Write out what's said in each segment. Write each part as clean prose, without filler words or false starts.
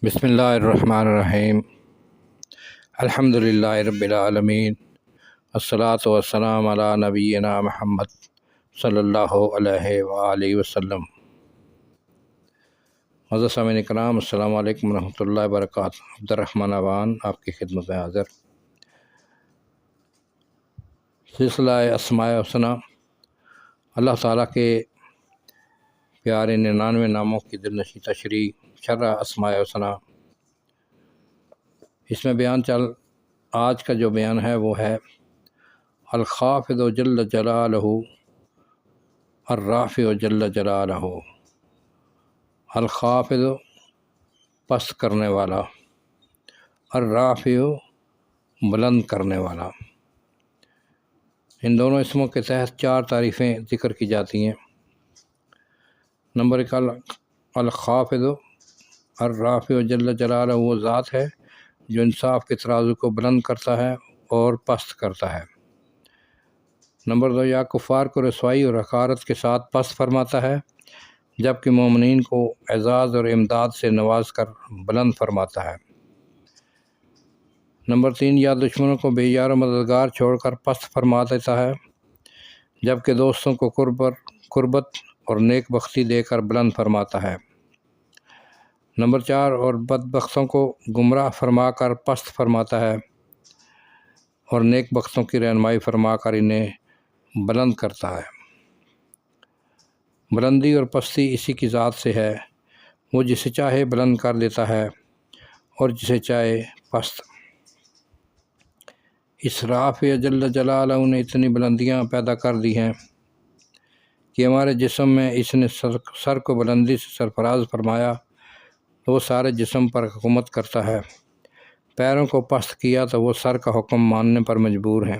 بسم اللہ الرحمن الرحیم۔ الحمد للہ رب العالمین، الصلاۃ والسلام علی نبینا محمد صلی اللہ علیہ وآلہ وسلم۔ معزز سامعین کرام، السلام علیکم ورحمۃ اللہ وبرکاتہ۔ عبد الرحمن اوان آپ کی خدمت میں حاضر۔ سلسلہ اسماء الحسنی، اللہ تعالیٰ کے پیارے 99 ناموں کی دلنشیں تشریح شرح اسماء الحسنی۔ اس میں آج کا جو بیان ہے وہ ہے الخافض جل جلالہ، الرافع جل جلالہ۔ الخافض پست کرنے والا، الرافع بلند کرنے والا۔ ان دونوں اسموں کے تحت 4 تعریفیں ذکر کی جاتی ہیں۔ نمبر 1، الخافض الرافع جل جلالہ وہ ذات ہے جو انصاف کے ترازو کو بلند کرتا ہے اور پست کرتا ہے۔ نمبر 2، یا کفار کو رسوائی اور حقارت کے ساتھ پست فرماتا ہے، جبکہ مومنین کو اعزاز اور امداد سے نواز کر بلند فرماتا ہے۔ نمبر 3، یا دشمنوں کو بے یار و مددگار چھوڑ کر پست فرما دیتا ہے، جبکہ دوستوں کو قربت اور نیک بختی دے کر بلند فرماتا ہے۔ نمبر 4، اور بدبختوں کو گمراہ فرما کر پست فرماتا ہے اور نیک بختوں کی رہنمائی فرما کر انہیں بلند کرتا ہے۔ بلندی اور پستی اسی کی ذات سے ہے، وہ جسے چاہے بلند کر دیتا ہے اور جسے چاہے پست۔ اس رافع جل جلالہ نے اتنی بلندیاں پیدا کر دی ہیں کہ ہمارے جسم میں اس نے سر کو بلندی سے سرفراز فرمایا تو وہ سارے جسم پر حکومت کرتا ہے۔ پیروں کو پست کیا تو وہ سر کا حکم ماننے پر مجبور ہیں۔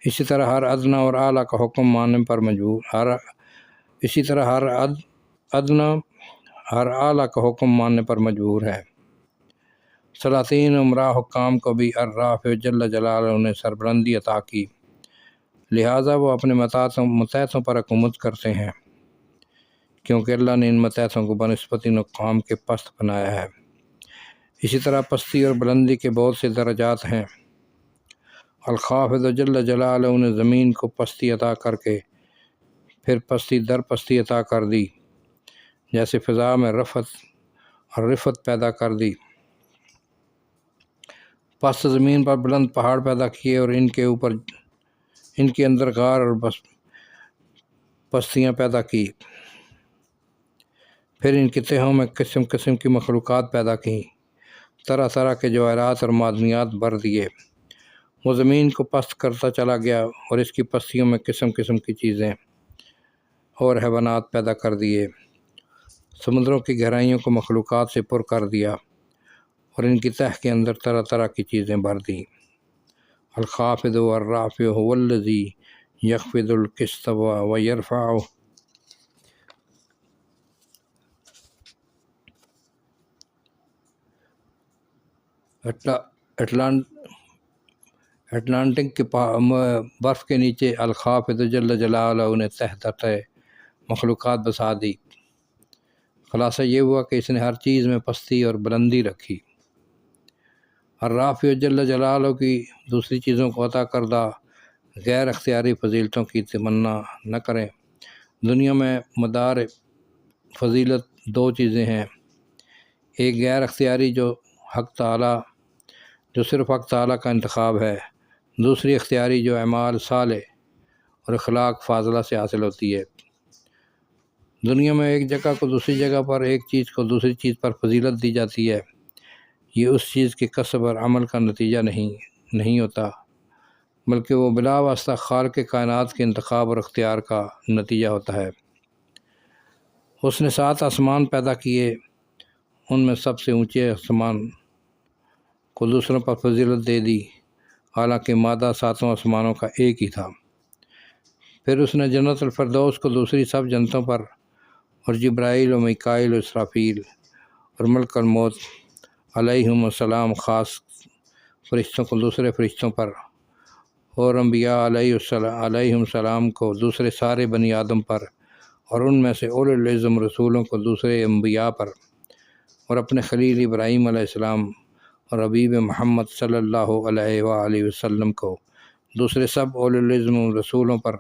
اسی طرح ہر ادنا اور اعلیٰ کا حکم ماننے پر اعلیٰ کا حکم ماننے پر مجبور ہے۔ سلاطین عمراء حکام کو بھی الرافع جل جلالہ نے سربلندی عطا کی، لہٰذا وہ اپنے متحدوں پر حکومت کرتے ہیں، کیونکہ اللہ نے ان متحدوں کو بنسبت ان حکام کے پست بنایا ہے۔ اسی طرح پستی اور بلندی کے بہت سے درجات ہیں۔ الخافض جل جلالہ نے زمین کو پستی عطا کر کے پھر پستی در پستی عطا کر دی، جیسے فضا میں رفت پیدا کر دی۔ پست زمین پر بلند پہاڑ پیدا کیے اور ان کے اندر غار اور پستیاں پیدا کی، پھر ان کی تہوں میں قسم قسم کی مخلوقات پیدا کیں، طرح طرح کے جواہرات اور معدنیات بھر دیے۔ وہ زمین کو پست کرتا چلا گیا اور اس کی پستیوں میں قسم قسم کی چیزیں اور حیوانات پیدا کر دیے۔ سمندروں کی گہرائیوں کو مخلوقات سے پر کر دیا اور ان کی تہ کے اندر طرح طرح کی چیزیں بھر دیں۔ الخافض والرافع هو الذی یخفض القسط ویرفعہ۔ اٹلانٹک کے برف کے نیچے الخافض جل جلالہ نے تہ تہ مخلوقات بسا دی۔ خلاصہ یہ ہوا کہ اس نے ہر چیز میں پستی اور بلندی رکھی۔ الرافع جل جلالہ کی دوسری چیزوں کو عطا کردہ غیر اختیاری فضیلتوں کی تمنا نہ کریں۔ دنیا میں مدار فضیلت 2 چیزیں ہیں، ایک غیر اختیاری جو صرف حق تعالیٰ کا انتخاب ہے، دوسری اختیاری جو اعمال صالح اور اخلاق فاضلہ سے حاصل ہوتی ہے۔ دنیا میں ایک جگہ کو دوسری جگہ پر، ایک چیز کو دوسری چیز پر فضیلت دی جاتی ہے، یہ اس چیز کے کسب اور عمل کا نتیجہ نہیں ہوتا، بلکہ وہ بلا واسطہ خالق کائنات کے انتخاب اور اختیار کا نتیجہ ہوتا ہے۔ اس نے 7 آسمان پیدا کیے، ان میں سب سے اونچے آسمان کو دوسروں پر فضیلت دے دی، حالانکہ مادہ 7 آسمانوں کا ایک ہی تھا۔ پھر اس نے جنت الفردوس کو دوسری سب جنتوں پر اور جبرائیل و میکائیل و اسرافیل اور ملک الموت علیہم السلام خاص فرشتوں کو دوسرے فرشتوں پر اور انبیاء علیہم السلام کو دوسرے سارے بنی آدم پر اور ان میں سے اولو العزم رسولوں کو دوسرے انبیاء پر اور اپنے خلیل ابراہیم علیہ السلام اور حبیب محمد صلی اللہ علیہ وآلہ وسلم کو دوسرے سب اولو العزم رسولوں پر،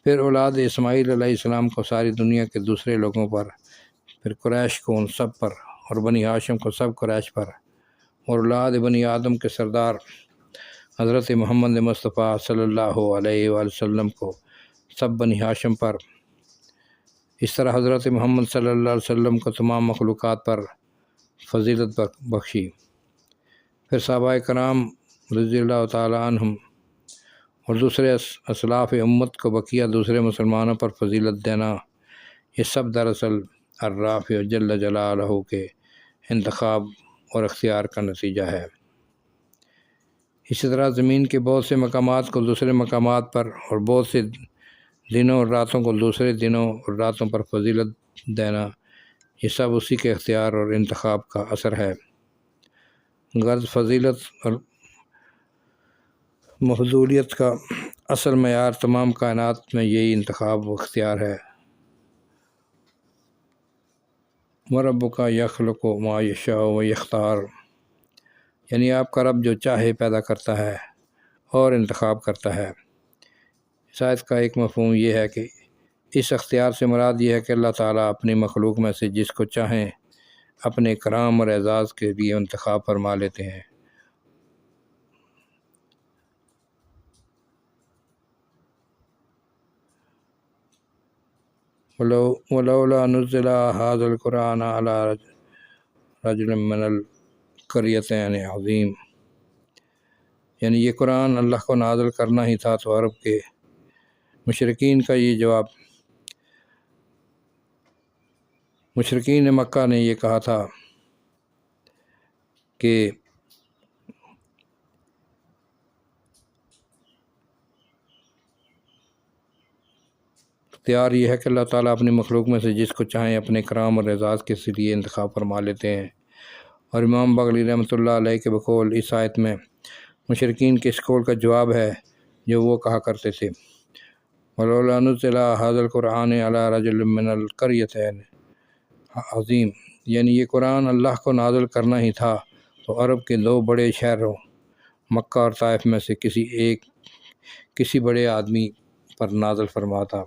پھر اولاد اسماعیل علیہ السلام کو ساری دنیا کے دوسرے لوگوں پر، پھر قریش کو ان سب پر، اور بنی ہاشم کو سب قریش پر، اور اولاد بنی آدم کے سردار حضرت محمد مصطفیٰ صلی اللہ علیہ وآلہ وسلم کو سب بنی ہاشم پر، اس طرح حضرت محمد صلی اللہ علیہ وسلم کو تمام مخلوقات پر فضیلت بخشی۔ پھر صحابہ کرام رضی اللہ تعالیٰ عنہم اور دوسرے اسلاف امت کو بقیہ دوسرے مسلمانوں پر فضیلت دینا، یہ سب دراصل الرافع جل جلالہ کے انتخاب اور اختیار کا نتیجہ ہے۔ اسی طرح زمین کے بہت سے مقامات کو دوسرے مقامات پر، اور بہت سے دنوں اور راتوں کو دوسرے دنوں اور راتوں پر فضیلت دینا، یہ سب اسی کے اختیار اور انتخاب کا اثر ہے۔ غرض فضیلت اور مفضولیت کا اصل معیار تمام کائنات میں یہی انتخاب و اختیار ہے۔ وَرَبُّكَ يَخْلُقُ مَا يَشَاءُ وَيَخْتَارُ، یعنی آپ کا رب جو چاہے پیدا کرتا ہے اور انتخاب کرتا ہے۔ اس آیت کا ایک مفہوم یہ ہے کہ اس اختیار سے مراد یہ ہے کہ اللہ تعالیٰ اپنی مخلوق میں سے جس کو چاہیں اپنے کرام اور اعزاز کے لیے انتخاب فرما لیتے ہیں۔ وَلَوْلَا نُزِّلَ هَذَا الْقُرْآنُ عَلَىٰ رَجُلٍ مِّنَ الْقَرْيَتَيْنِ عَظِيمٍ، یعنی یہ قرآن اللہ کو نازل کرنا ہی تھا تو عرب کے مشرکین کا یہ جواب۔ مشرکین مکہ نے یہ کہا تھا کہ اختیار یہ ہے کہ اللہ تعالیٰ اپنی مخلوق میں سے جس کو چاہیں اپنے کرام اور اعزاز کے ذریعے انتخاب فرما لیتے ہیں۔ اور امام بغوی رحمۃ اللہ علیہ کے بقول اس آیت میں مشرکین کے اس قول کا جواب ہے جو وہ کہا کرتے تھے، وَلَوْلَا نُزِّلَ هَٰذَا الْقُرْآنُ عَلَىٰ رَجُلٍ مِّنَ الْقَرْيَتَيْنِ عَظِيمٍ، یعنی یہ قرآن اللہ کو نازل کرنا ہی تھا تو عرب کے دو بڑے شہروں مکہ اور طائف میں سے کسی بڑے آدمی پر نازل فرماتا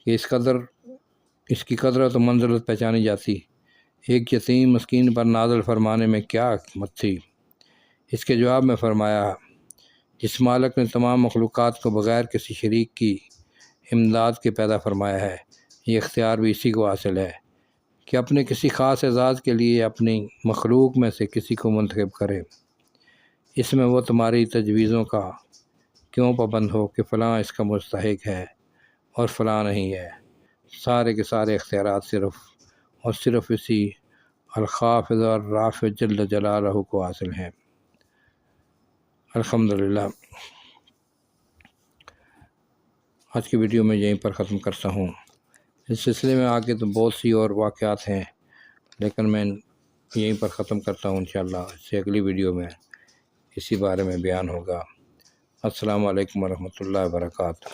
کہ اس کی قدرت و منزلت پہچانی جاتی۔ ایک یتیم مسکین پر نازل فرمانے میں کیا حکمت تھی؟ اس کے جواب میں فرمایا، جس مالک نے تمام مخلوقات کو بغیر کسی شریک کی امداد کے پیدا فرمایا ہے، یہ اختیار بھی اسی کو حاصل ہے کہ اپنے کسی خاص اعزاز کے لیے اپنی مخلوق میں سے کسی کو منتخب کرے۔ اس میں وہ تمہاری تجویزوں کا کیوں پابند ہو کہ فلاں اس کا مستحق ہے اور فلاں نہیں ہے۔ سارے کے سارے اختیارات صرف اسی الخافض الرافع جل جلالہ کو حاصل ہیں۔ الحمدللہ، آج کی ویڈیو میں یہیں پر ختم کرتا ہوں۔ اس سلسلے میں آگے تو بہت سی اور واقعات ہیں، لیکن میں یہیں پر ختم کرتا ہوں۔ انشاءاللہ اس سے اگلی ویڈیو میں اسی بارے میں بیان ہوگا۔ السلام علیکم ورحمۃ اللہ وبرکاتہ۔